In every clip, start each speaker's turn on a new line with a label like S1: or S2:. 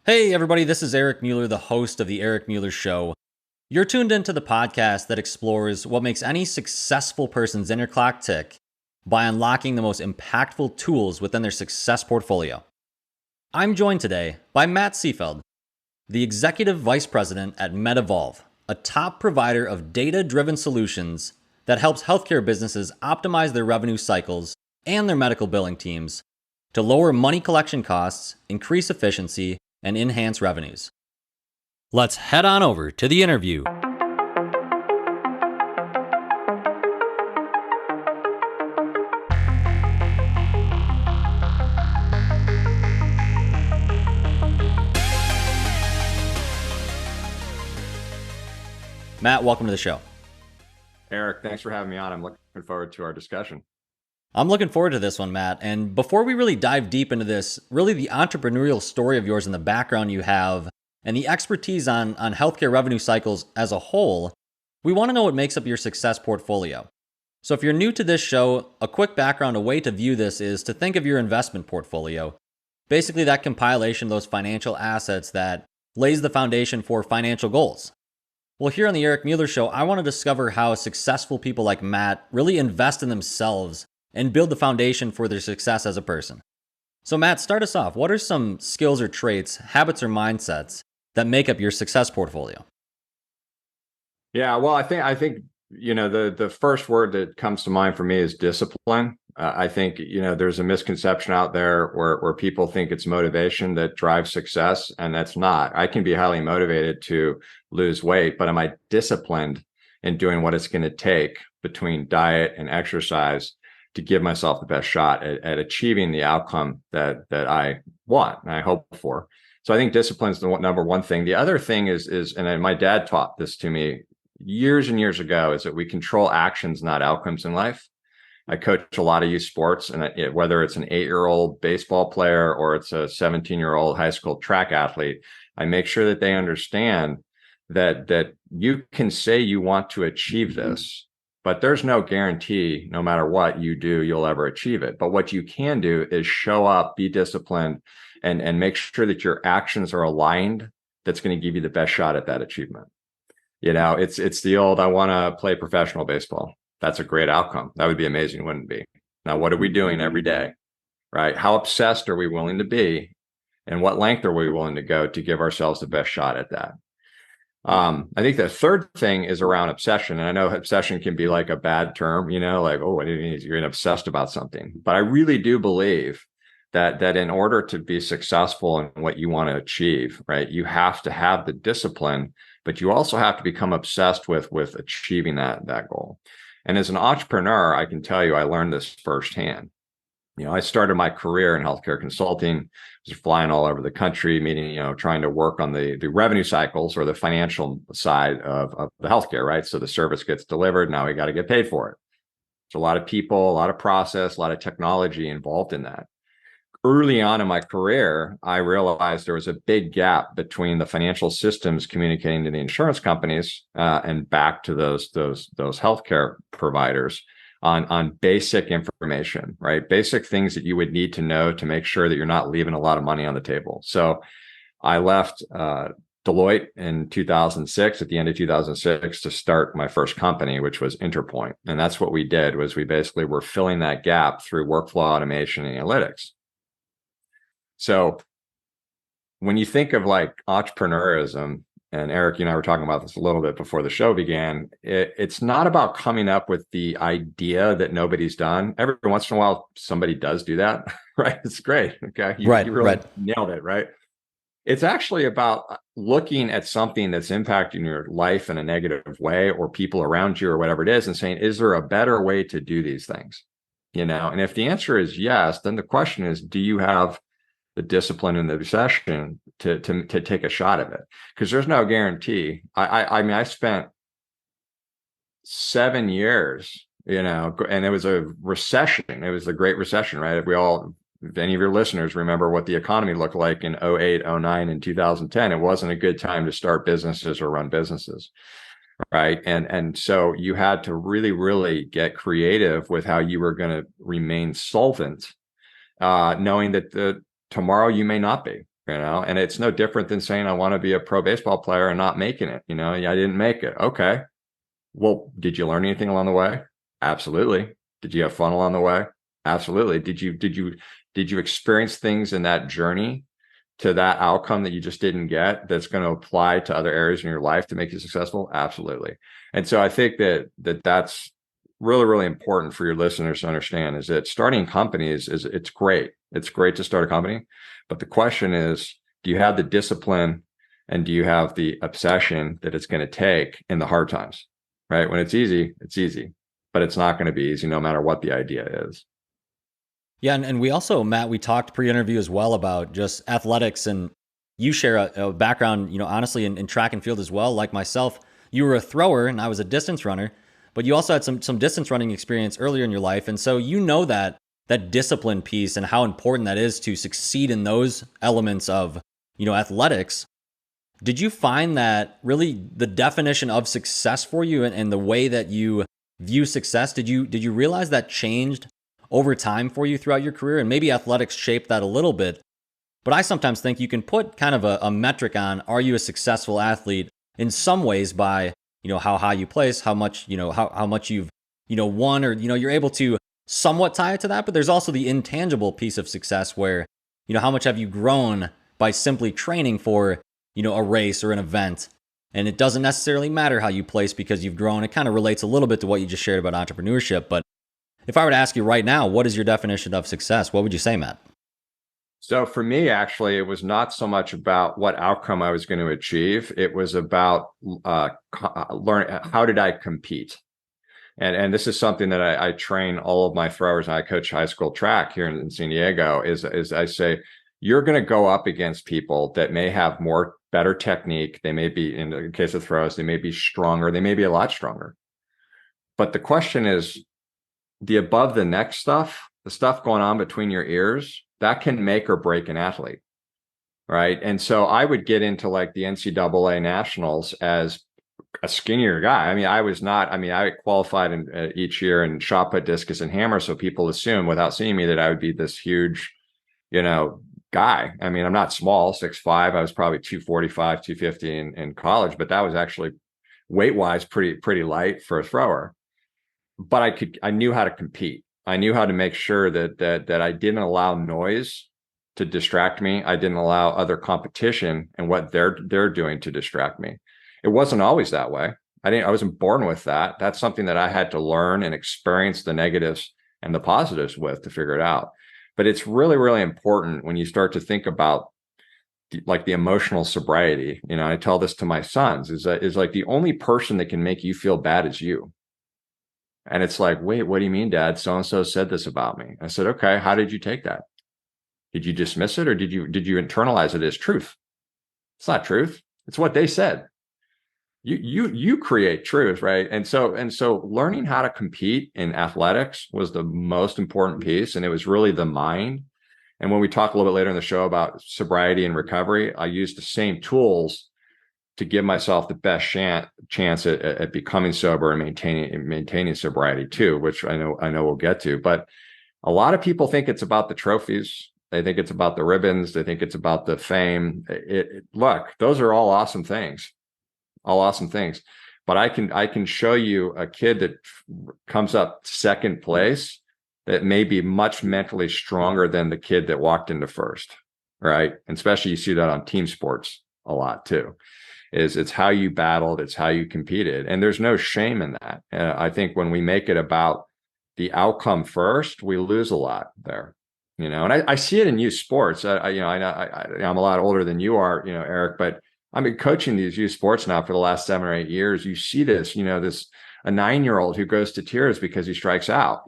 S1: Hey, everybody, this is Eric Mueller, the host of The Eric Mueller Show. You're tuned into the podcast that explores what makes any successful person's inner clock tick by unlocking the most impactful tools within their success portfolio. I'm joined today by Matt Seefeld, the Executive Vice President at MedEvolve, a top provider of data-driven solutions that helps healthcare businesses optimize their revenue cycles and their medical billing teams to lower money collection costs, increase efficiency, and enhance revenues. Let's head on over to the interview. Matt, welcome to the show.
S2: Eric, thanks for having me on. I'm looking forward to our discussion.
S1: I'm looking forward to this one, Matt. And before we really dive deep into this, really the entrepreneurial story of yours and the background you have and the expertise on healthcare revenue cycles as a whole, we want to know what makes up your success portfolio. So if you're new to this show, a quick background, a way to view this is to think of your investment portfolio. Basically that compilation of those financial assets that lays the foundation for financial goals. Well, here on the Eric Mueller Show, I want to discover how successful people like Matt really invest in themselves and build the foundation for their success as a person. So Matt, start us off. What are some skills or traits, habits or mindsets that make up your success portfolio?
S2: Yeah, well, I think the first word that comes to mind for me is discipline. I think there's a misconception out there where people think it's motivation that drives success, and that's not. I can be highly motivated to lose weight, but am I disciplined in doing what it's going to take between diet and exercise to give myself the best shot at achieving the outcome that I want and I hope for? So I think discipline is the number one thing. The other thing is, and my dad taught this to me years and years ago, is that we control actions, not outcomes in life. I coach a lot of youth sports, and whether it's an 8-year-old baseball player or it's a 17-year-old high school track athlete, I make sure that they understand that you can say you want to achieve this, but there's no guarantee no matter what you do, you'll ever achieve it. But what you can do is show up, be disciplined, and make sure that your actions are aligned. That's going to give you the best shot at that achievement. It's the old, I want to play professional baseball. That's a great outcome. That would be amazing, wouldn't it be? Now, what are we doing every day, right? How obsessed are we willing to be? And what length are we willing to go to give ourselves the best shot at that? I think the third thing is around obsession. And I know obsession can be like a bad term, like, oh, you're obsessed about something. But I really do believe that in order to be successful in what you want to achieve, right, you have to have the discipline, but you also have to become obsessed with achieving that goal. And as an entrepreneur, I can tell you, I learned this firsthand. I started my career in healthcare consulting, was flying all over the country, meeting, trying to work on the revenue cycles or the financial side of the healthcare, right? So the service gets delivered. Now we got to get paid for it. There's a lot of people, a lot of process, a lot of technology involved in that. Early on in my career, I realized there was a big gap between the financial systems communicating to the insurance companies and back to those healthcare providers on basic information, right? Basic things that you would need to know to make sure that you're not leaving a lot of money on the table. So I left Deloitte in 2006, at the end of 2006, to start my first company, which was Interpoint. And that's what we did, was we basically were filling that gap through workflow automation and analytics. So when you think of like entrepreneurism, and Eric, you and I were talking about this a little bit before the show began, it's not about coming up with the idea that nobody's done. Every once in a while, somebody does do that, right? It's great. Okay. You really nailed it, right? It's actually about looking at something that's impacting your life in a negative way, or people around you or whatever it is, and saying, is there a better way to do these things? And if the answer is yes, then the question is, do you have the discipline and the obsession to take a shot at it? Because there's no guarantee. I mean, I spent 7 years, and it was a recession. It was the Great Recession, right? If any of your listeners remember what the economy looked like in 08, 09, and 2010, it wasn't a good time to start businesses or run businesses, right? And so you had to really, really get creative with how you were going to remain solvent, knowing that tomorrow you may not be. and it's no different than saying I want to be a pro baseball player and not making it. I didn't make it. Okay. Well, did you learn anything along the way? Absolutely. Did you have fun along the way? Absolutely. Did you experience things in that journey to that outcome that you just didn't get that's going to apply to other areas in your life to make you successful? Absolutely. And so I think that's really, really important for your listeners to understand, is that starting companies is it's great. It's great to start a company. But the question is, do you have the discipline and do you have the obsession that it's going to take in the hard times? Right? When it's easy, but it's not going to be easy no matter what the idea is.
S1: Yeah, and we also, Matt, we talked pre-interview as well about just athletics, and you share a background, honestly, in track and field as well. Like myself, you were a thrower and I was a distance runner, but you also had some distance running experience earlier in your life. And so that discipline piece and how important that is to succeed in those elements of, athletics. Did you find that really the definition of success for you and the way that you view success, did you realize that changed over time for you throughout your career? And maybe athletics shaped that a little bit. But I sometimes think you can put kind of a metric on, are you a successful athlete in some ways by, how high you place, how much, how much you've, won, or, you're able to somewhat tie it to that. But there's also the intangible piece of success where, how much have you grown by simply training for, a race or an event. And it doesn't necessarily matter how you place because you've grown. It kind of relates a little bit to what you just shared about entrepreneurship. But if I were to ask you right now, what is your definition of success? What would you say, Matt?
S2: So for me, actually, it was not so much about what outcome I was going to achieve. It was about learning, how did I compete? And this is something that I train all of my throwers. And I coach high school track here in San Diego. Is I say, you're going to go up against people that may have better technique. They may be, in the case of throws, they may be stronger. They may be a lot stronger. But the question is, the above the neck stuff, the stuff going on between your ears, that can make or break an athlete, right? And so I would get into like the NCAA nationals as a skinnier guy. I qualified each year in shot put, discus, and hammer. So people assume without seeing me that I would be this huge, guy. I'm not small, 6'5". I was probably 245, 250 in college, but that was actually weight wise pretty light for a thrower. But I knew how to compete. I knew how to make sure that I didn't allow noise to distract me. I didn't allow other competition and what they're doing to distract me. It wasn't always that way. I wasn't born with that. That's something that I had to learn and experience the negatives and the positives with to figure it out. But it's really, really important when you start to think about the emotional sobriety. I tell this to my sons, is like the only person that can make you feel bad is you. And it's like, wait, what do you mean, Dad? So-and-so said this about me. I said, okay, how did you take that? Did you dismiss it, or did you internalize it as truth? It's not truth. It's what they said. You create truth, right? And so learning how to compete in athletics was the most important piece. And it was really the mind. And when we talk a little bit later in the show about sobriety and recovery, I used the same tools to give myself the best chance at becoming sober and maintaining sobriety too, which I know we'll get to. But a lot of people think it's about the trophies. They think it's about the ribbons. They think it's about the fame. Look, those are all awesome things. But I can show you a kid that comes up second place that may be much mentally stronger than the kid that walked into first, right? And especially you see that on team sports a lot too. It's how you battled, it's how you competed, and there's no shame in that. I think when we make it about the outcome first, we lose a lot there. And I see it in youth sports. I'm a lot older than you are, Eric, but I've been coaching these youth sports now for the last 7 or 8 years. You see this, a 9-year-old who goes to tears because he strikes out,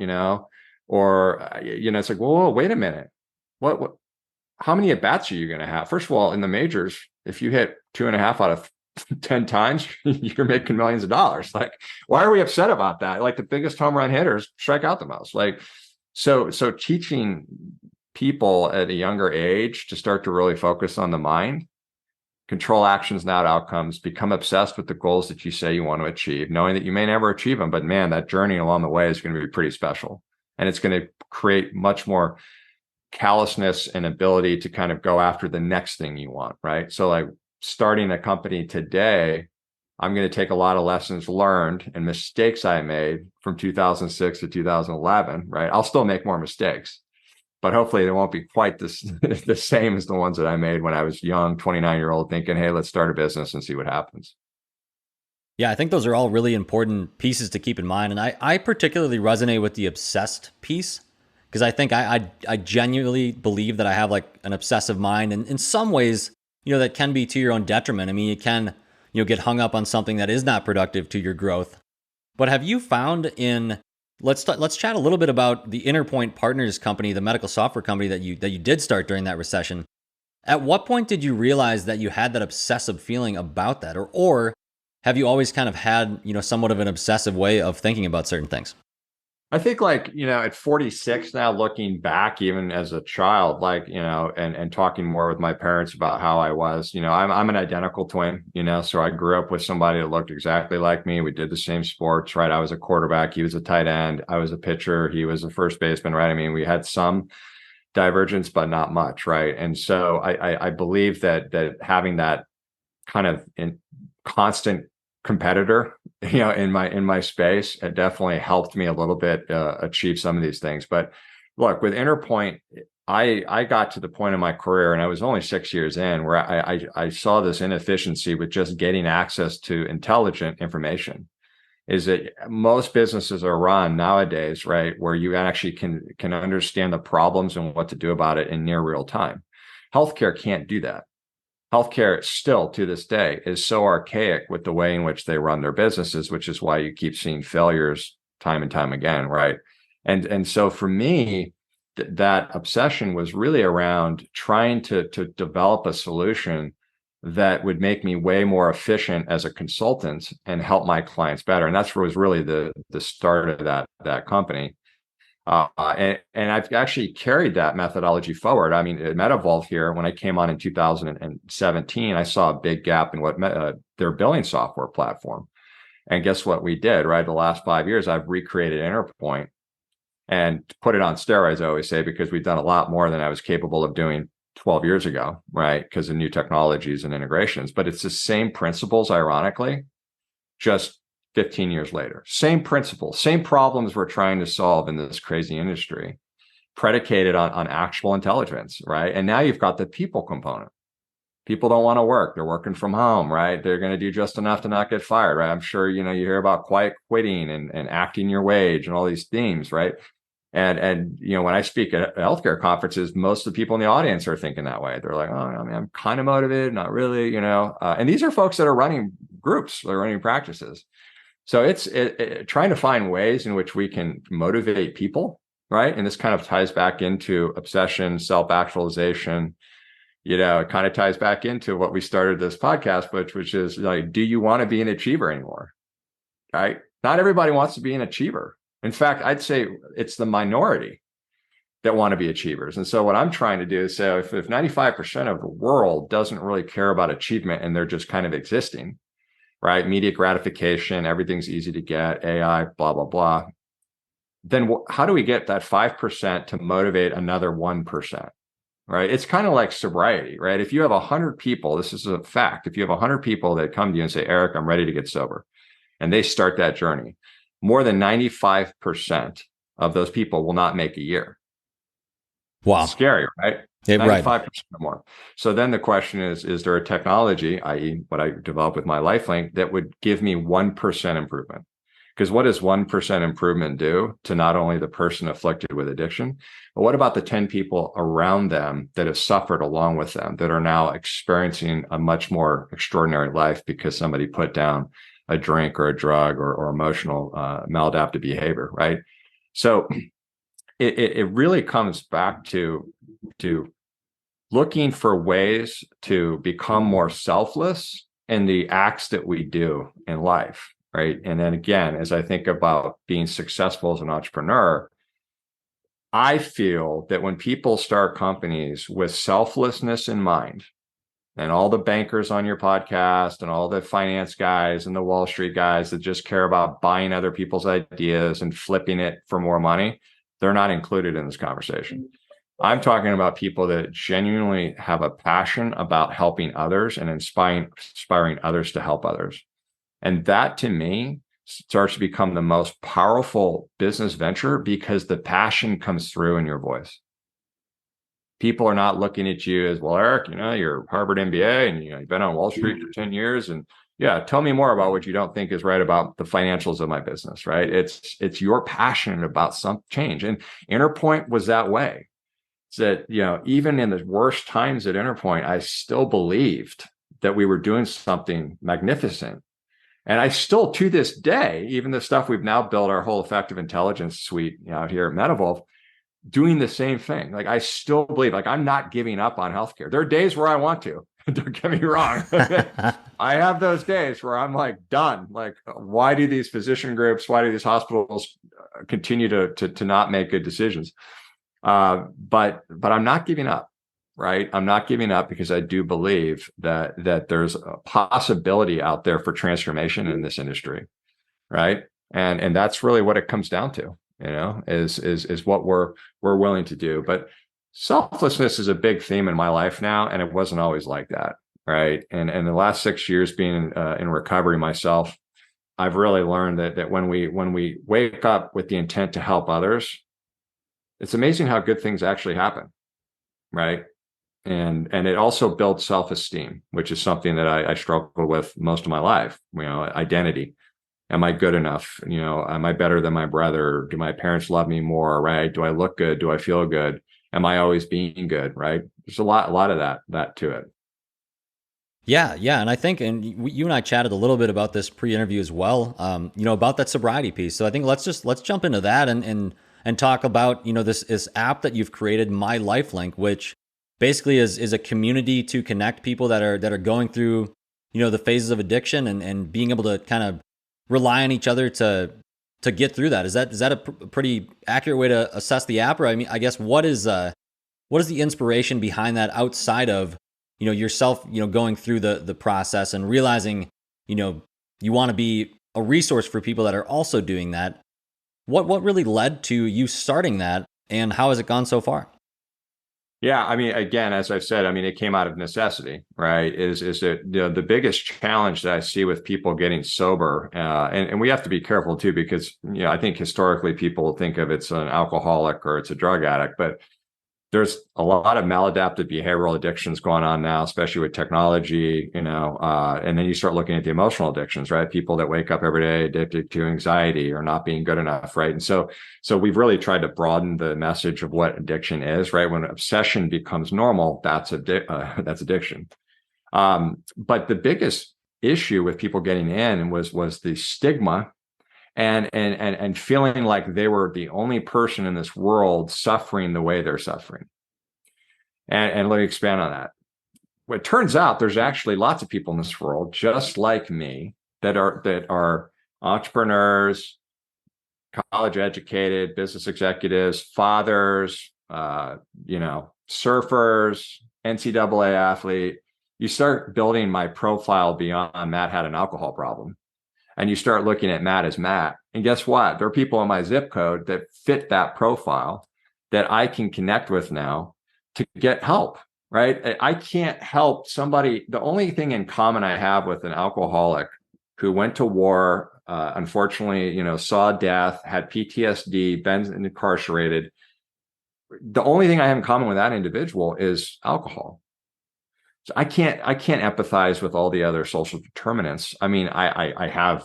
S2: or it's like, whoa, wait a minute, what? How many at bats are you going to have? First of all, in the majors, if you hit 2.5 out of 10 times, you're making millions of dollars. Like, why are we upset about that? Like, the biggest home run hitters strike out the most. Like, so teaching people at a younger age to start to really focus on the mind, control actions, not outcomes, become obsessed with the goals that you say you want to achieve, knowing that you may never achieve them, but man, that journey along the way is going to be pretty special. And it's going to create much more callousness and ability to kind of go after the next thing you want, right? So like starting a company today, I'm going to take a lot of lessons learned and mistakes I made from 2006 to 2011, right? I'll still make more mistakes, but hopefully they won't be quite the same as the ones that I made when I was young, 29-year-old thinking, hey, let's start a business and see what happens.
S1: Yeah, I think those are all really important pieces to keep in mind. And I particularly resonate with the obsessed piece because I think I genuinely believe that I have like an obsessive mind. And in some ways, that can be to your own detriment. I mean, you can, get hung up on something that is not productive to your growth. But have you found let's chat a little bit about the Interpoint Partners company, the medical software company that you did start during that recession. At what point did you realize that you had that obsessive feeling about that? Or have you always kind of had, somewhat of an obsessive way of thinking about certain things?
S2: I think like, at 46 now, looking back, even as a child, like, and talking more with my parents about how I was, I'm an identical twin, so I grew up with somebody that looked exactly like me. We did the same sports, right? I was a quarterback. He was a tight end. I was a pitcher. He was a first baseman, right? I mean, we had some divergence, but not much, right? And so I believe that having that kind of constant competitor, in my space, it definitely helped me a little bit achieve some of these things. But look, with Interpoint, I got to the point in my career, and I was only 6 years in, where I saw this inefficiency with just getting access to intelligent information. Is that most businesses are run nowadays, right, where you actually can understand the problems and what to do about it in near real time. Healthcare can't do that. Healthcare still to this day is so archaic with the way in which they run their businesses, which is why you keep seeing failures time and time again, right? And so for me, that obsession was really around trying to develop a solution that would make me way more efficient as a consultant and help my clients better. And that's what was really the start of that company. And I've actually carried that methodology forward. I mean, at MedEvolve here, when I came on in 2017, I saw a big gap in what their billing software platform. And guess what we did, right? The last 5 years, I've recreated Interpoint and put it on steroids, I always say, because we've done a lot more than I was capable of doing 12 years ago, right? Because of new technologies and integrations. But it's the same principles, ironically, just 15 years later. Same principles, same problems we're trying to solve in this crazy industry, predicated on actual intelligence, right? And now you've got the people component. People don't want to work. They're working from home, right? They're going to do just enough to not get fired, right? I'm sure, you hear about quiet quitting and acting your wage and all these themes, right? And when I speak at healthcare conferences, most of the people in the audience are thinking that way. They're like, oh, I mean, I'm kind of motivated, not really, and these are folks that are running groups, they're running practices. So it's trying to find ways in which we can motivate people, right? And this kind of ties back into obsession, self-actualization. It kind of ties back into what we started this podcast, which is like, do you want to be an achiever anymore? Right? Not everybody wants to be an achiever. In fact, I'd say it's the minority that want to be achievers. And so what I'm trying to do is say, if 95% of the world doesn't really care about achievement and they're just kind of existing, right? Immediate gratification, everything's easy to get, AI, blah, blah, blah. Then how do we get that 5% to motivate another 1%, right? It's kind of like sobriety, right? If you have 100 people, this is a fact. If you have 100 people that come to you and say, Eric, I'm ready to get sober, and they start that journey, more than 95% of those people will not make a year.
S1: Wow.
S2: It's scary, right?
S1: Yeah, 95%
S2: or more. So then the question is there a technology, i.e. what I developed with myLifeLink, that would give me 1% improvement? Because what does 1% improvement do to not only the person afflicted with addiction, but what about the 10 people around them that have suffered along with them, that are now experiencing a much more extraordinary life because somebody put down a drink or a drug or emotional maladaptive behavior, right? So it really comes back to looking for ways to become more selfless in the acts that we do in life, right? And then again, as I think about being successful as an entrepreneur, I feel that when people start companies with selflessness in mind, and all the bankers on your podcast and all the finance guys and the Wall Street guys that just care about buying other people's ideas and flipping it for more money, they're not included in this conversation. I'm talking about people that genuinely have a passion about helping others and inspiring others to help others. And that to me starts to become the most powerful business venture because the passion comes through in your voice. People are not looking at you as, well, Eric, you're Harvard MBA and you've been on Wall Street for 10 years. And yeah, tell me more about what you don't think is right about the financials of my business, right? It's you're passionate about some change. And Interpoint was that way. It's that, even in the worst times at Interpoint, I still believed that we were doing something magnificent. And I still, to this day, even the stuff we've now built our whole effective intelligence suite out here at MedEvolve, doing the same thing. Like, I still believe, like, I'm not giving up on healthcare. There are days where I want to. Don't get me wrong. I have those days where I'm like, done. Like, why do these physician groups, why do these hospitals continue to not make good decisions? But I'm not giving up, right? I'm not giving up because I do believe that there's a possibility out there for transformation in this industry, right? And that's really what it comes down to, is what we're willing to do. But selflessness is a big theme in my life now, and it wasn't always like that, right? And the last 6 years being in recovery myself, I've really learned that when we wake up with the intent to help others, it's amazing how good things actually happen, right? And it also builds self-esteem, which is something that I struggled with most of my life. Identity. Am I good enough? Am I better than my brother? Do my parents love me more? Right? Do I look good? Do I feel good? Am I always being good? Right? There's a lot of that to it.
S1: Yeah, yeah, and I think, and you and I chatted a little bit about this pre-interview as well. About that sobriety piece. So I think let's jump into that and talk about this app that you've created, myLifeLink, which basically is a community to connect people that are going through the phases of addiction and being able to kind of rely on each other to get through that. Is that a pretty accurate way to assess the app? Or I mean, I guess what is the inspiration behind that outside of yourself going through the process and realizing you want to be a resource for people that are also doing that? What really led to you starting that, and how has it gone so far?
S2: Yeah, I mean, again, as I've said, I mean, it came out of necessity, right? Is that the biggest challenge that I see with people getting sober, and we have to be careful too, because I think historically people think of it's an alcoholic or it's a drug addict, but there's a lot of maladaptive behavioral addictions going on now, especially with technology, and then you start looking at the emotional addictions, right? People that wake up every day addicted to anxiety or not being good enough, right? And so we've really tried to broaden the message of what addiction is, right? When obsession becomes normal, that's addiction. But the biggest issue with people getting in was the stigma and feeling like they were the only person in this world suffering the way they're suffering. And let me expand on that. Well, it turns out there's actually lots of people in this world just like me that are entrepreneurs, college educated, business executives, fathers, surfers, NCAA athlete. You start building my profile beyond Matt had an alcohol problem. And you start looking at Matt as Matt. And guess what? There are people in my zip code that fit that profile that I can connect with now to get help, right? I can't help somebody. The only thing in common I have with an alcoholic who went to war, unfortunately, saw death, had PTSD, been incarcerated. The only thing I have in common with that individual is alcohol. So I can't empathize with all the other social determinants. I mean, I'm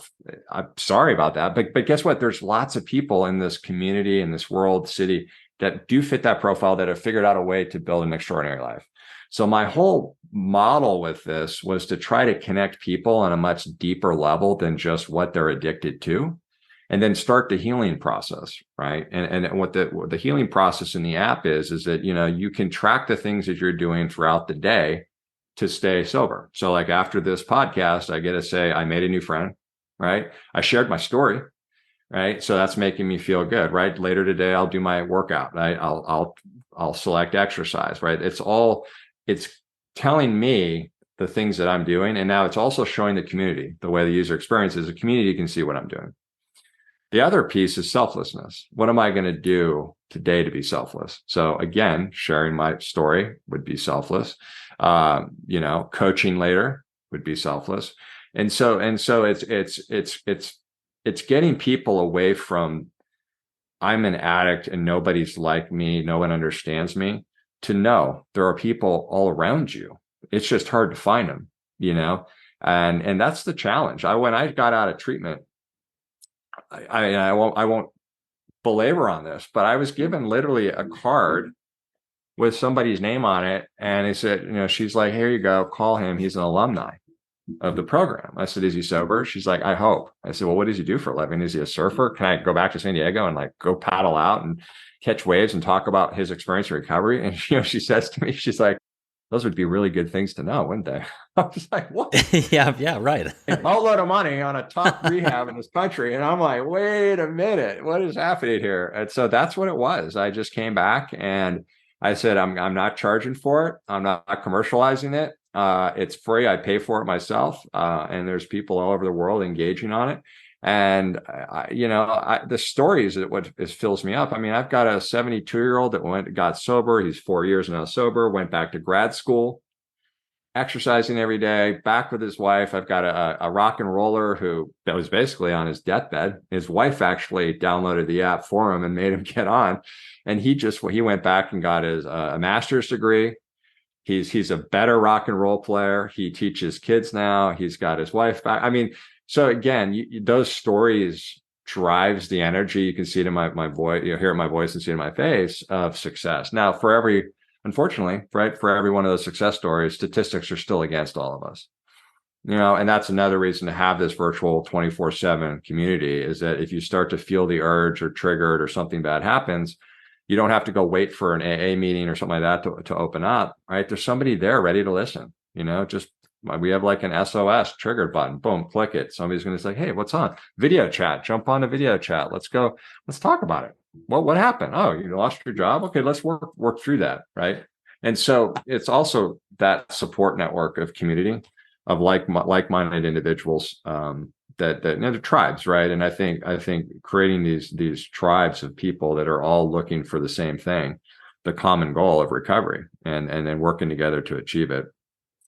S2: sorry about that, but guess what? There's lots of people in this community, in this world, city that do fit that profile, that have figured out a way to build an extraordinary life. So my whole model with this was to try to connect people on a much deeper level than just what they're addicted to, and then start the healing process, right? And what the healing process in the app is that you can track the things that you're doing throughout the day to stay sober. So like after this podcast, I get to say, I made a new friend, right? I shared my story, right? So that's making me feel good, right? Later today, I'll do my workout, right? I'll select exercise, right? It's telling me the things that I'm doing. And now it's also showing the community the way the user experiences. The community can see what I'm doing. The other piece is selflessness. What am I going to do today to be selfless. So again, sharing my story would be selfless. Coaching later would be selfless. And so it's getting people away from I'm an addict and nobody's like me, no one understands me, to know there are people all around you. It's just hard to find them, and that's the challenge. When I got out of treatment, I won't belabor on this, but I was given literally a card with somebody's name on it, and he said, she's like, here you go, call him. He's an alumni of the program. I said, is he sober? She's like, I hope. I said, well, what does he do for a living? Is he a surfer? Can I go back to San Diego and like go paddle out and catch waves and talk about his experience in recovery? And she says to me, she's like, those would be really good things to know, wouldn't they? I was like, what?
S1: yeah, right.
S2: A whole load of money on a top rehab in this country. And I'm like, wait a minute, what is happening here? And so that's what it was. I just came back and I said, I'm not charging for it. I'm not commercializing it. It's free. I pay for it myself. And there's people all over the world engaging on it. And, the stories that what fills me up. I mean, I've got a 72-year-old that got sober. He's 4 years now sober, went back to grad school, exercising every day, back with his wife. I've got a rock and roller that was basically on his deathbed. His wife actually downloaded the app for him and made him get on. And he went back and got his a master's degree. He's a better rock and roll player. He teaches kids now. He's got his wife back. I mean, so again, those stories drives the energy. You can see it in my voice, hear it in my voice and see it in my face of success. Now, unfortunately, right, for every one of those success stories, statistics are still against all of us. And that's another reason to have this virtual 24/7 community, is that if you start to feel the urge or triggered or something bad happens, you don't have to go wait for an AA meeting or something like that to open up, right? There's somebody there ready to listen, we have like an SOS triggered button, boom, click it. Somebody's going to say, hey, what's on? Video chat, jump on a video chat. Let's go. Let's talk about it. What happened? Oh, you lost your job. Okay, let's work through that, right? And so it's also that support network of community of like-minded individuals, that tribes, right? And I think creating these tribes of people that are all looking for the same thing, the common goal of recovery, and then working together to achieve it.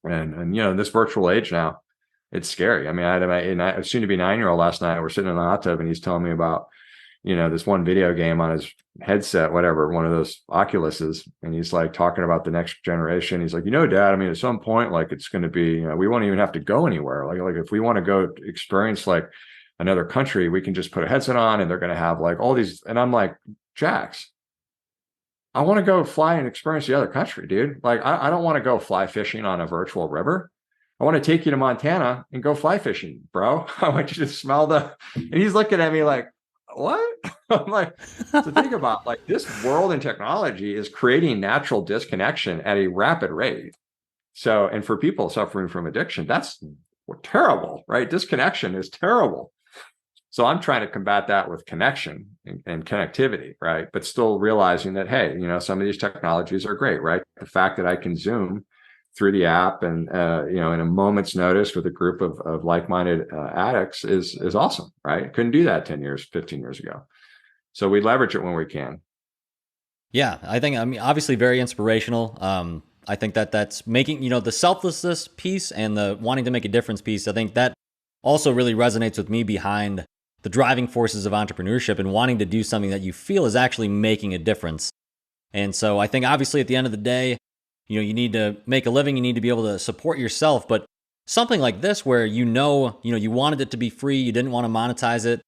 S2: And in this virtual age now, it's scary. I mean, I had a soon-to-be 9-year-old last night. We're sitting in the hot tub, and he's telling me about this one video game on his headset, whatever, one of those Oculuses, and he's like talking about the next generation. He's like, Dad, I mean, at some point, like it's going to be, we won't even have to go anywhere. Like if we want to go experience like another country, we can just put a headset on, and they're going to have like all these. And I'm like, Jax, I want to go fly and experience the other country, dude. Like, I don't want to go fly fishing on a virtual river. I want to take you to Montana and go fly fishing, bro. I want you to smell and he's looking at me like, what? I'm like, so think about like this world and technology is creating natural disconnection at a rapid rate. So, and for people suffering from addiction, that's terrible, right? Disconnection is terrible. So I'm trying to combat that with connection and connectivity, right? But still realizing that, hey, some of these technologies are great, right? The fact that I can Zoom through the app and, in a moment's notice with a group of like-minded addicts is awesome, right? Couldn't do that 10 years, 15 years ago. So we leverage it when we can.
S1: Yeah, I mean, obviously very inspirational. I think that's making, the selflessness piece and the wanting to make a difference piece. I think that also really resonates with me behind the driving forces of entrepreneurship and wanting to do something that you feel is actually making a difference. And so I think obviously at the end of the day, you need to make a living, you need to be able to support yourself, but something like this where you wanted it to be free, you didn't want to monetize it,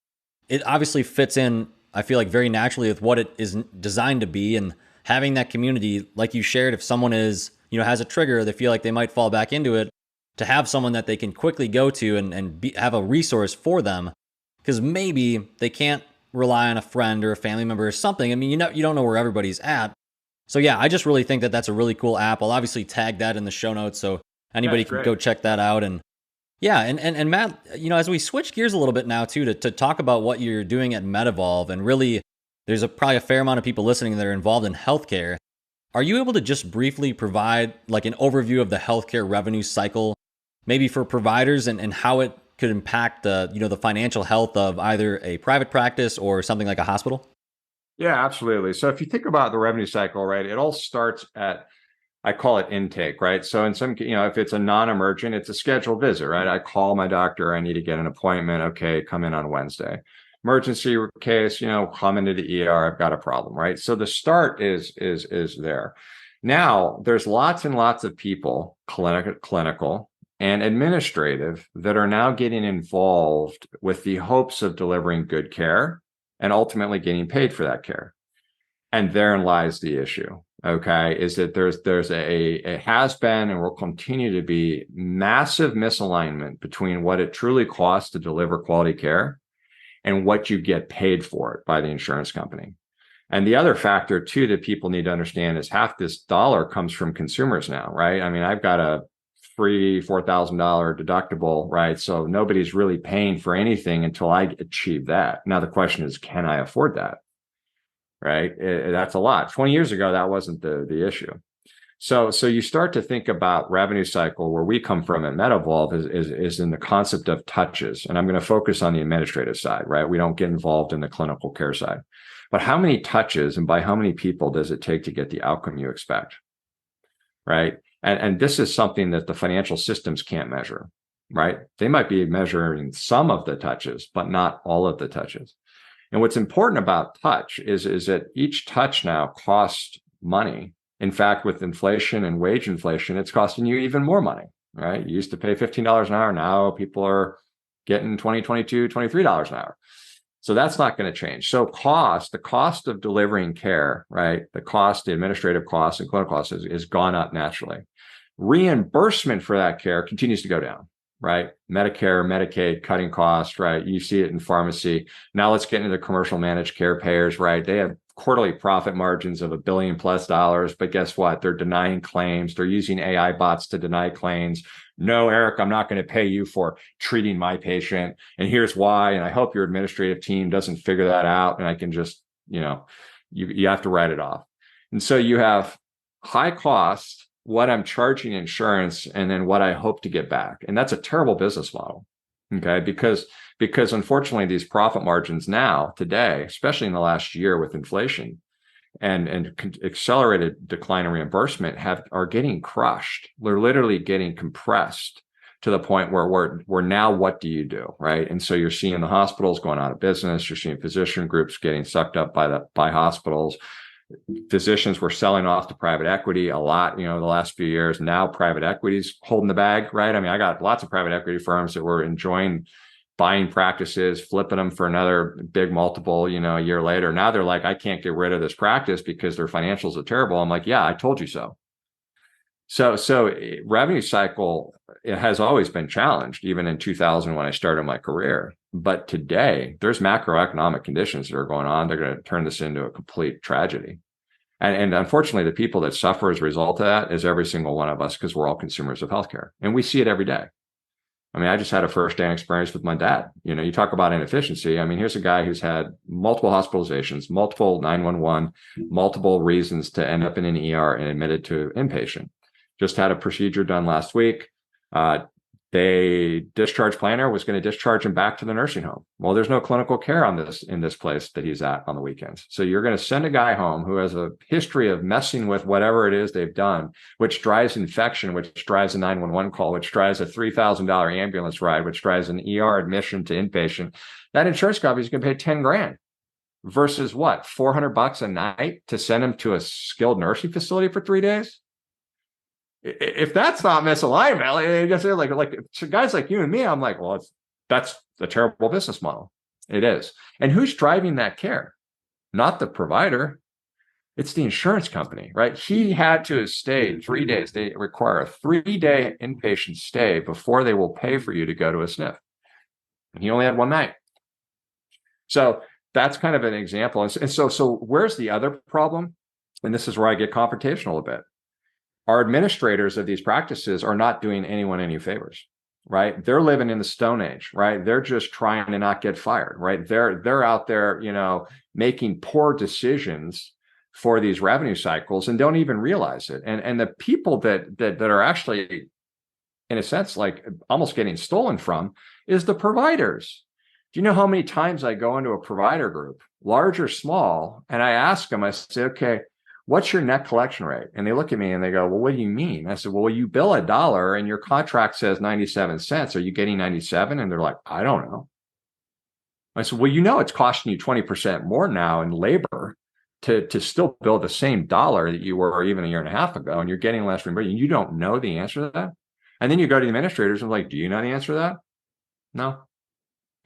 S1: it obviously fits in, I feel like very naturally with what it is designed to be. And having that community, like you shared, if someone has a trigger, they feel like they might fall back into it, to have someone that they can quickly go to and have a resource for them. Because maybe they can't rely on a friend or a family member or something. I mean, you don't know where everybody's at. So yeah, I just really think that that's a really cool app. I'll obviously tag that in the show notes so anybody can go check that out. And yeah, and Matt, as we switch gears a little bit now too, to talk about what you're doing at MedEvolve, and really there's probably a fair amount of people listening that are involved in healthcare. Are you able to just briefly provide like an overview of the healthcare revenue cycle, maybe for providers, and how it could impact the financial health of either a private practice or something like a hospital?
S2: Yeah, absolutely. So if you think about the revenue cycle, right, it all starts at, I call it intake, right? So in some, if it's a non-emergent, it's a scheduled visit, right? I call my doctor, I need to get an appointment. Okay, come in on Wednesday. Emergency case, come into the ER, I've got a problem, right? So the start is there. Now there's lots and lots of people, clinical and administrative, that are now getting involved with the hopes of delivering good care and ultimately getting paid for that care. And therein lies the issue. Okay, is that there's a has been and will continue to be massive misalignment between what it truly costs to deliver quality care and what you get paid for it by the insurance company. And the other factor too that people need to understand is half this dollar comes from consumers now, right? I mean, I've got a free $4,000 deductible, right? So nobody's really paying for anything until I achieve that. Now the question is, can I afford that? Right? That's a lot. 20 years ago, that wasn't the issue. So you start to think about revenue cycle. Where we come from at MedEvolve is in the concept of touches. And I'm going to focus on the administrative side, right? We don't get involved in the clinical care side. But how many touches and by how many people does it take to get the outcome you expect? Right? And this is something that the financial systems can't measure, right? They might be measuring some of the touches, but not all of the touches. And what's important about touch is that each touch now costs money. In fact, with inflation and wage inflation, it's costing you even more money, right? You used to pay $15 an hour. Now people are getting $20, $22, $23 an hour. So that's not going to change. So the cost of delivering care, right? The administrative costs and clinical costs is gone up naturally. Reimbursement for that care continues to go down, right? Medicare, Medicaid, cutting costs, right? You see it in pharmacy. Now let's get into the commercial managed care payers, right? They have quarterly profit margins of $1 billion plus, but guess what? They're denying claims. They're using AI bots to deny claims. No, Eric, I'm not going to pay you for treating my patient. And here's why. And I hope your administrative team doesn't figure that out. And I can just, you have to write it off. And so you have high cost, what I'm charging insurance, and then what I hope to get back. And that's a terrible business model. Okay. Because unfortunately, these profit margins now, today, especially in the last year with inflation and accelerated decline in reimbursement, are getting crushed. They're literally getting compressed to the point where we're now, what do you do? Right. And so you're seeing the hospitals going out of business. You're seeing physician groups getting sucked up by hospitals. Physicians were selling off to private equity a lot, the last few years. Now private equity's holding the bag, right? I mean, I got lots of private equity firms that were enjoying buying practices, flipping them for another big multiple, a year later. Now they're like, I can't get rid of this practice because their financials are terrible. I'm like, yeah, I told you so. So revenue cycle, it has always been challenged, even in 2000 when I started my career. But today, there's macroeconomic conditions that are going on. They're going to turn this into a complete tragedy. And unfortunately, the people that suffer as a result of that is every single one of us, because we're all consumers of healthcare. And we see it every day. I mean, I just had a firsthand experience with my dad. You talk about inefficiency. I mean, here's a guy who's had multiple hospitalizations, multiple 911, multiple reasons to end up in an ER and admitted to inpatient. Just had a procedure done last week. The discharge planner was going to discharge him back to the nursing home. Well, there's no clinical care in this place that he's at on the weekends. So you're going to send a guy home who has a history of messing with whatever it is they've done, which drives infection, which drives a 911 call, which drives a $3,000 ambulance ride, which drives an ER admission to inpatient. That insurance company is going to pay 10 grand versus what? $400 a night to send him to a skilled nursing facility for 3 days? If that's not misalignment, like so guys like you and me, I'm like, well, that's a terrible business model. It is. And who's driving that care? Not the provider. It's the insurance company, right? He had to stay 3 days. They require a 3-day inpatient stay before they will pay for you to go to a SNF. And he only had one night. So that's kind of an example. And so where's the other problem? And this is where I get confrontational a bit. Our administrators of these practices are not doing anyone any favors, right? They're living in the Stone Age, right? They're just trying to not get fired, right? They're out there, making poor decisions for these revenue cycles and don't even realize it. And the people that are actually, in a sense, like almost getting stolen from is the providers. Do you know how many times I go into a provider group, large or small, and I ask them, I say, okay, what's your net collection rate? And they look at me and they go, well, what do you mean? I said, well, you bill $1 and your contract says 97 cents. Are you getting 97? And they're like, I don't know. I said, well, it's costing you 20% more now in labor to still bill the same dollar that you were even a year and a half ago, and you're getting less reimbursement. You don't know the answer to that. And then you go to the administrators and like, do you know the answer to that? No.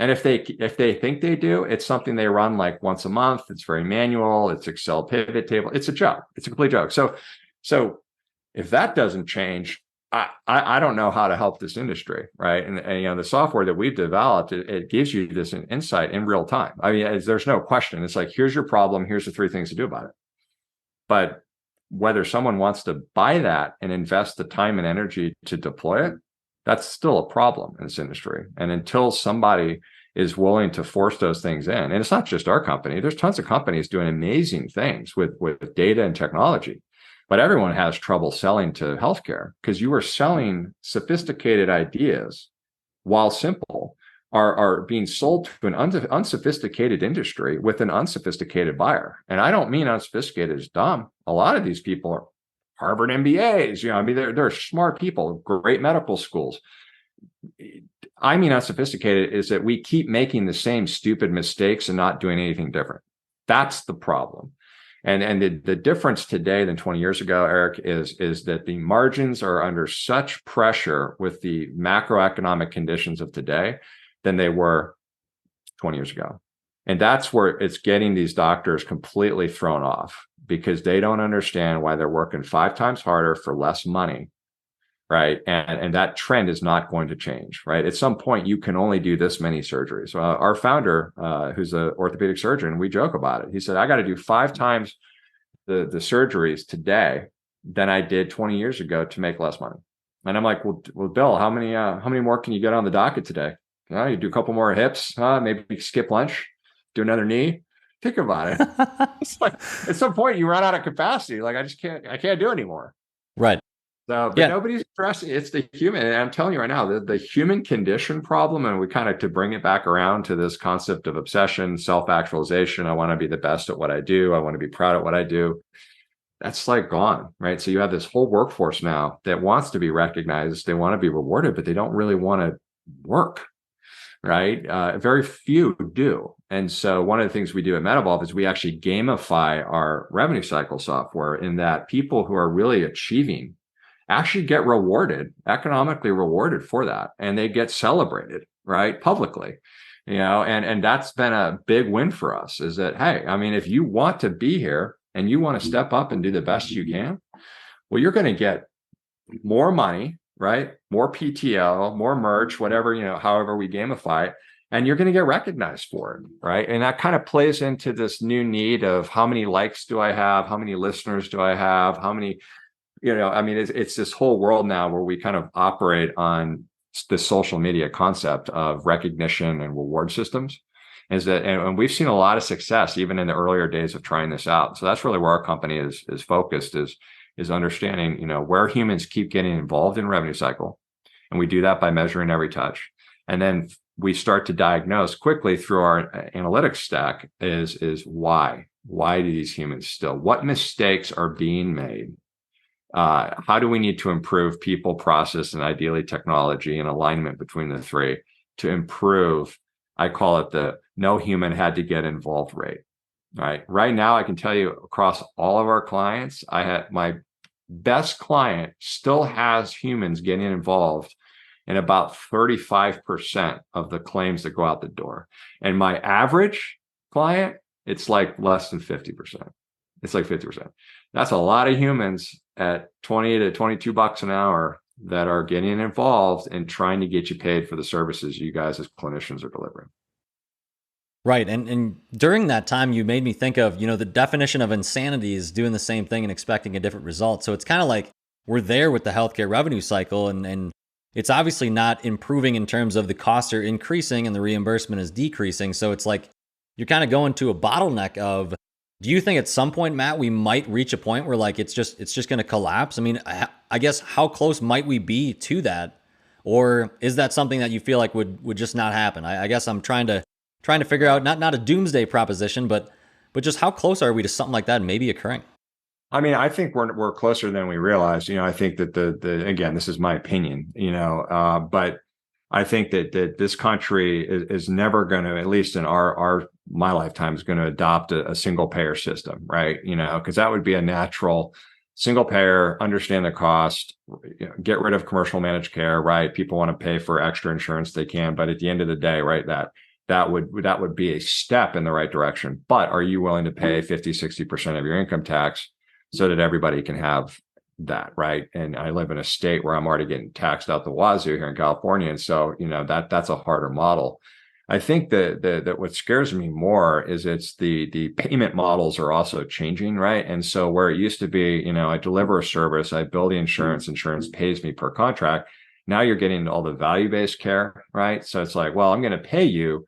S2: And if they think they do, it's something they run like once a month. It's very manual. It's Excel pivot table. It's a joke. It's a complete joke. So if that doesn't change, I don't know how to help this industry, right? And the software that we've developed, it gives you this insight in real time. I mean, there's no question. It's like, here's your problem. Here's the 3 things to do about it. But whether someone wants to buy that and invest the time and energy to deploy it, that's still a problem in this industry. And until somebody is willing to force those things in, and it's not just our company, there's tons of companies doing amazing things with data and technology, but everyone has trouble selling to healthcare because you are selling sophisticated ideas while simple are being sold to an unsophisticated industry with an unsophisticated buyer. And I don't mean unsophisticated as dumb. A lot of these people are Harvard MBAs, I mean, they're smart people, great medical schools. I mean, unsophisticated is that we keep making the same stupid mistakes and not doing anything different. That's the problem. And the difference today than 20 years ago, Eric, is that the margins are under such pressure with the macroeconomic conditions of today than they were 20 years ago. And that's where it's getting these doctors completely thrown off because they don't understand why they're working 5 times harder for less money, right? And that trend is not going to change, right? At some point, you can only do this many surgeries. Our founder, who's an orthopedic surgeon, we joke about it. He said, I got to do 5 times the surgeries today than I did 20 years ago to make less money. And I'm like, well, Bill, how many more can you get on the docket today? You do a couple more hips, maybe skip lunch, do another knee. Think about it. It's like at some point you run out of capacity. Like I can't do anymore.
S1: Right.
S2: So, but nobody's addressing it's the human. And I'm telling you right now, the human condition problem, and we kind of to bring it back around to this concept of obsession, self-actualization. I want to be the best at what I do. I want to be proud at what I do. That's like gone, right? So you have this whole workforce now that wants to be recognized. They want to be rewarded, but they don't really want to work. Right? Very few do. And so one of the things we do at MedEvolve is we actually gamify our revenue cycle software in that people who are really achieving actually get rewarded, economically rewarded for that. And they get celebrated, right? Publicly, and that's been a big win for us is that, hey, I mean, if you want to be here and you want to step up and do the best you can, well, you're going to get more money, right? More PTO, more merch, whatever, however we gamify it, and you're going to get recognized for it, right? And that kind of plays into this new need of how many likes do I have? How many listeners do I have? How many, I mean, it's this whole world now where we kind of operate on the social media concept of recognition and reward systems. And we've seen a lot of success even in the earlier days of trying this out. So that's really where our company is focused is understanding, where humans keep getting involved in revenue cycle. And we do that by measuring every touch. And then we start to diagnose quickly through our analytics stack is why do these humans still, what mistakes are being made? How do we need to improve people, process, and ideally technology and alignment between the 3 to improve, I call it the no human had to get involved rate. Right now, I can tell you across all of our clients, I had my best client still has humans getting involved in about 35% of the claims that go out the door. And my average client, it's like less than 50%. It's like 50%. That's a lot of humans at 20 to 22 bucks an hour that are getting involved and trying to get you paid for the services you guys as clinicians are delivering.
S1: Right. And during that time, you made me think of, the definition of insanity is doing the same thing and expecting a different result. So it's kind of like we're there with the healthcare revenue cycle, and it's obviously not improving in terms of the costs are increasing and the reimbursement is decreasing. So it's like you're kind of going to a bottleneck of, do you think at some point, Matt, we might reach a point where like it's just going to collapse? I mean, I guess how close might we be to that? Or is that something that you feel like would just not happen? I guess I'm trying to trying to figure out not a doomsday proposition, but just how close are we to something like that maybe occurring?
S2: I mean, I think we're closer than we realize. I think that the again, this is my opinion, but I think that this country is never going to, at least in my lifetime, is going to adopt a single payer system, right? Because that would be a natural single payer, understand the cost, get rid of commercial managed care, right? People want to pay for extra insurance they can, but at the end of the day, right, that would be a step in the right direction. But are you willing to pay 50-60% of your income tax so that everybody can have that, right? And I live in a state where I'm already getting taxed out the wazoo here in California, and so that's a harder model. I think that what scares me more is it's the payment models are also changing, right? And so where it used to be, I deliver a service, I bill the insurance pays me per contract. Now you're getting all the value-based care, right? So it's like, well, I'm going to pay you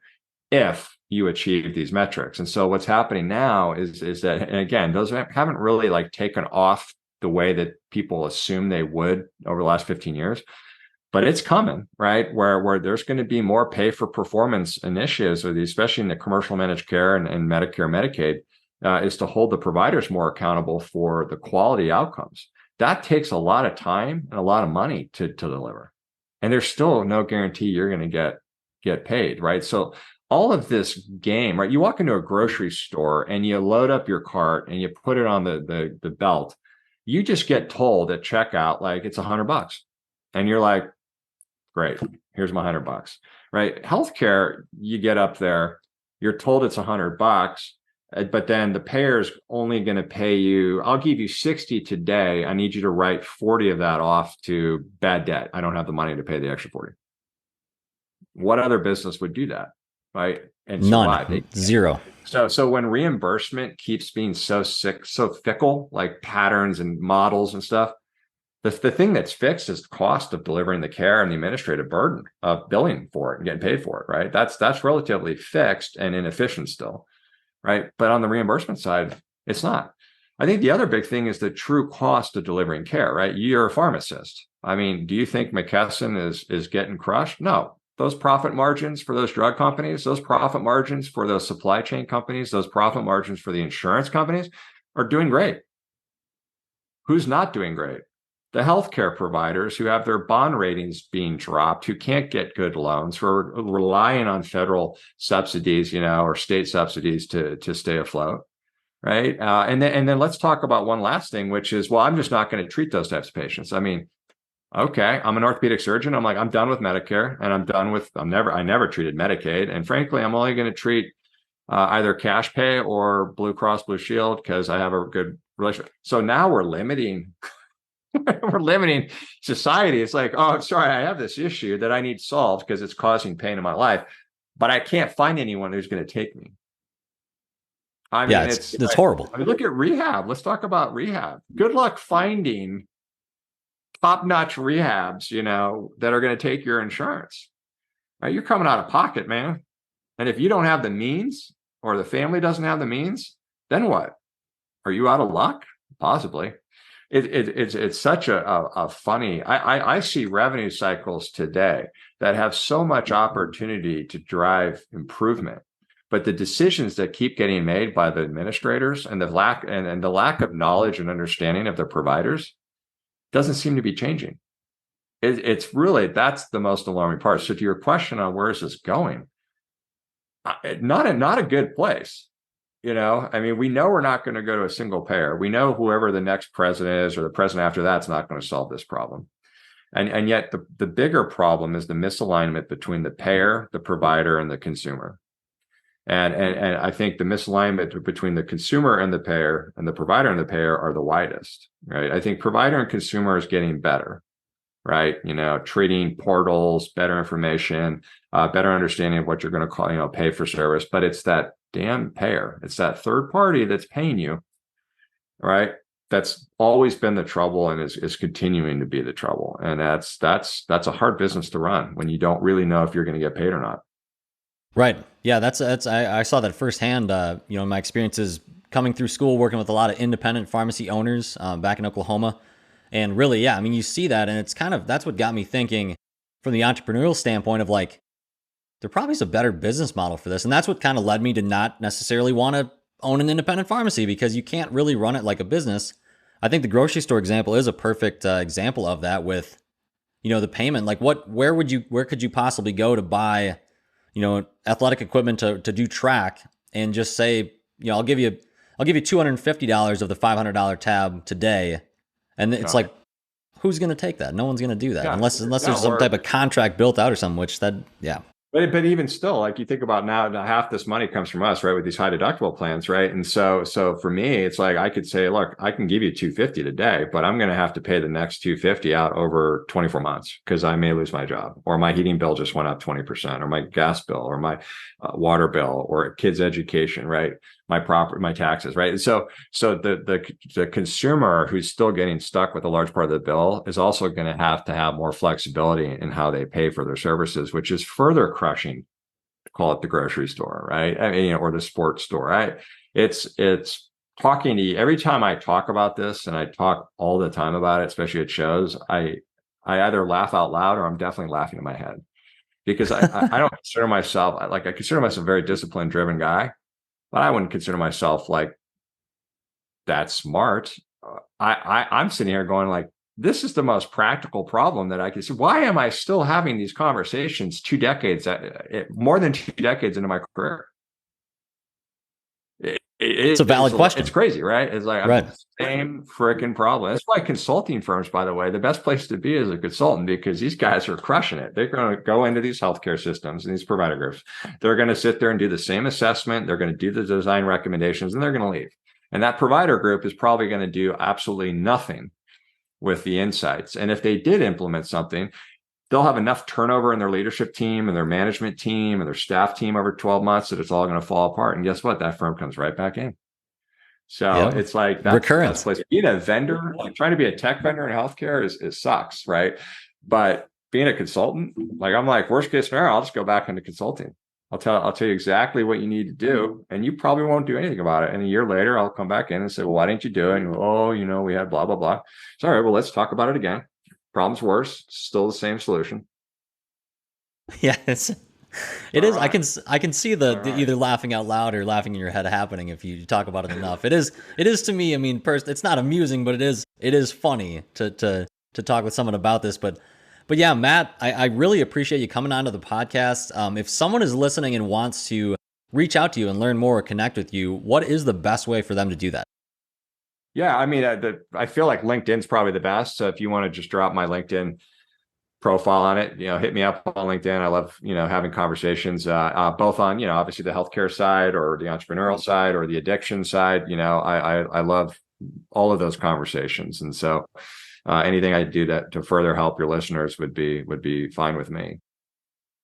S2: if you achieve these metrics. And so what's happening now is that, and again, those haven't really like taken off the way that people assume they would over the last 15 years, but it's coming, right? Where there's going to be more pay for performance initiatives, especially in the commercial managed care and Medicare, Medicaid, is to hold the providers more accountable for the quality outcomes. That takes a lot of time and a lot of money to deliver. And there's still no guarantee you're going to get paid, right? So all of this game, right? You walk into a grocery store and you load up your cart and you put it on the belt. You just get told at checkout, like it's $100. And you're like, great, here's my $100, right? Healthcare, you get up there, you're told it's $100, but then the payer's only going to pay you, I'll give you 60 today. I need you to write 40 of that off to bad debt. I don't have the money to pay the extra 40. What other business would do that? Right. And
S1: none, zero.
S2: So when reimbursement keeps being so fickle, like patterns and models and stuff, the thing that's fixed is the cost of delivering the care and the administrative burden of billing for it and getting paid for it. Right. That's relatively fixed and inefficient still. Right. But on the reimbursement side, it's not. I think the other big thing is the true cost of delivering care. Right. You're a pharmacist. I mean, do you think McKesson is getting crushed? No. Those profit margins for those drug companies, those profit margins for those supply chain companies, those profit margins for the insurance companies are doing great. Who's not doing great? The healthcare providers who have their bond ratings being dropped, who can't get good loans, who are relying on federal subsidies, or state subsidies to stay afloat, right? And then let's talk about one last thing, which is, well, I'm just not going to treat those types of patients. I mean, okay, I'm an orthopedic surgeon. I'm like, I'm done with Medicare, and I never treated Medicaid. And frankly, I'm only going to treat either cash pay or Blue Cross Blue Shield because I have a good relationship. So now we're limiting, society. It's like, oh, I'm sorry, I have this issue that I need solved because it's causing pain in my life, but I can't find anyone who's going to take me. I mean,
S1: it's horrible.
S2: I mean, look at rehab. Let's talk about rehab. Good luck finding top-notch rehabs, that are going to take your insurance. Right? You're coming out of pocket, man. And if you don't have the means, or the family doesn't have the means, then what? Are you out of luck? Possibly. It's such a funny. I see revenue cycles today that have so much opportunity to drive improvement, but the decisions that keep getting made by the administrators and the lack of knowledge and understanding of the providers doesn't seem to be changing. It's really, that's the most alarming part. So to your question on where is this going, not a good place. I mean, we know we're not going to go to a single payer. We know whoever the next president is or the president after that's not going to solve this problem. And yet the bigger problem is the misalignment between the payer, the provider, and the consumer. And I think the misalignment between the consumer and the payer and the provider and the payer are the widest, right? I think provider and consumer is getting better, right? Treating portals, better information, better understanding of what you're going to call, pay for service. But it's that damn payer. It's that third party that's paying you, right? That's always been the trouble and is continuing to be the trouble. And that's a hard business to run when you don't really know if you're going to get paid or not.
S1: Right. Yeah, I saw that firsthand, in my experiences coming through school, working with a lot of independent pharmacy owners back in Oklahoma. And really, yeah, I mean, you see that, and it's that's what got me thinking from the entrepreneurial standpoint of like, there probably is a better business model for this. And that's what kind of led me to not necessarily want to own an independent pharmacy, because you can't really run it like a business. I think the grocery store example is a perfect example of that with, the payment. Like where could you possibly go to buy, athletic equipment to do track and just say, I'll give you $250 of the $500 tab today. And it's like, who's going to take that? No one's going to do that unless there's some type of contract built out or something, which yeah.
S2: But even still, like you think about now half this money comes from us, right? With these high deductible plans, right? And so for me, it's like I could say, look, I can give you $250 today, but I'm going to have to pay the next $250 out over 24 months because I may lose my job, or my heating bill just went up 20%, or my gas bill, or my water bill, or kids' education, right? My taxes, right? And so the consumer who's still getting stuck with a large part of the bill is also going to have more flexibility in how they pay for their services, which is further crushing, call it the grocery store, right? I mean, or the sports store, right? It's talking to you every time I talk about this, and I talk all the time about it, especially at shows. I either laugh out loud or I'm definitely laughing in my head, because I don't consider myself, I consider myself a very disciplined, driven guy. But I wouldn't consider myself like that smart. I'm sitting here going like, this is the most practical problem that I can see. Why am I still having these conversations 2 decades, more than 2 decades into my career?
S1: It's a valid question.
S2: It's crazy, right? It's like
S1: right.
S2: The same freaking problem. That's why consulting firms, by the way, the best place to be is a consultant, because these guys are crushing it. They're going to go into these healthcare systems and these provider groups. They're going to sit there and do the same assessment. They're going to do the design recommendations, and they're going to leave. And that provider group is probably going to do absolutely nothing with the insights. And if they did implement something, they'll have enough turnover in their leadership team and their management team and their staff team over 12 months that it's all going to fall apart. And guess what? That firm comes right back in. So it's like that's recurrence. Being a vendor, like trying to be a tech vendor in healthcare is sucks, right? But being a consultant, like I'm like, worst case scenario, I'll just go back into consulting. I'll tell you exactly what you need to do, and you probably won't do anything about it. And a year later, I'll come back in and say, well, why didn't you do it? And we had blah, blah, blah. It's all right. Well, let's talk about it again. Problem's worse, still the same solution.
S1: Yeah, it is. Right. I can see the either laughing out loud or laughing in your head happening if you talk about it enough. It is to me. I mean, it's not amusing, but it is funny to talk with someone about this. But yeah, Matt, I really appreciate you coming onto the podcast. If someone is listening and wants to reach out to you and learn more or connect with you, what is the best way for them to do that?
S2: Yeah, I mean, I feel like LinkedIn's probably the best. So if you want to just drop my LinkedIn profile on it, hit me up on LinkedIn. I love, having conversations, both on, obviously the healthcare side or the entrepreneurial side or the addiction side. I love all of those conversations. And so anything I do to further help your listeners would be fine with me.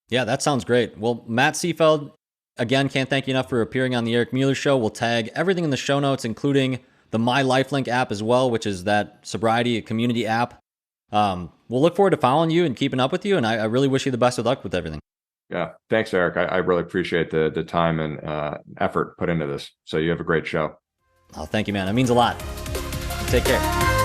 S1: Yeah, that sounds great. Well, Matt Seefeld, again, can't thank you enough for appearing on the Eric Mueller Show. We'll tag everything in the show notes, including the myLifeLink app as well, which is that sobriety community app. We'll look forward to following you and keeping up with you. And I really wish you the best of luck with everything.
S2: Yeah. Thanks, Eric. I really appreciate the time and effort put into this. So you have a great show.
S1: Oh, thank you, man. It means a lot. Take care.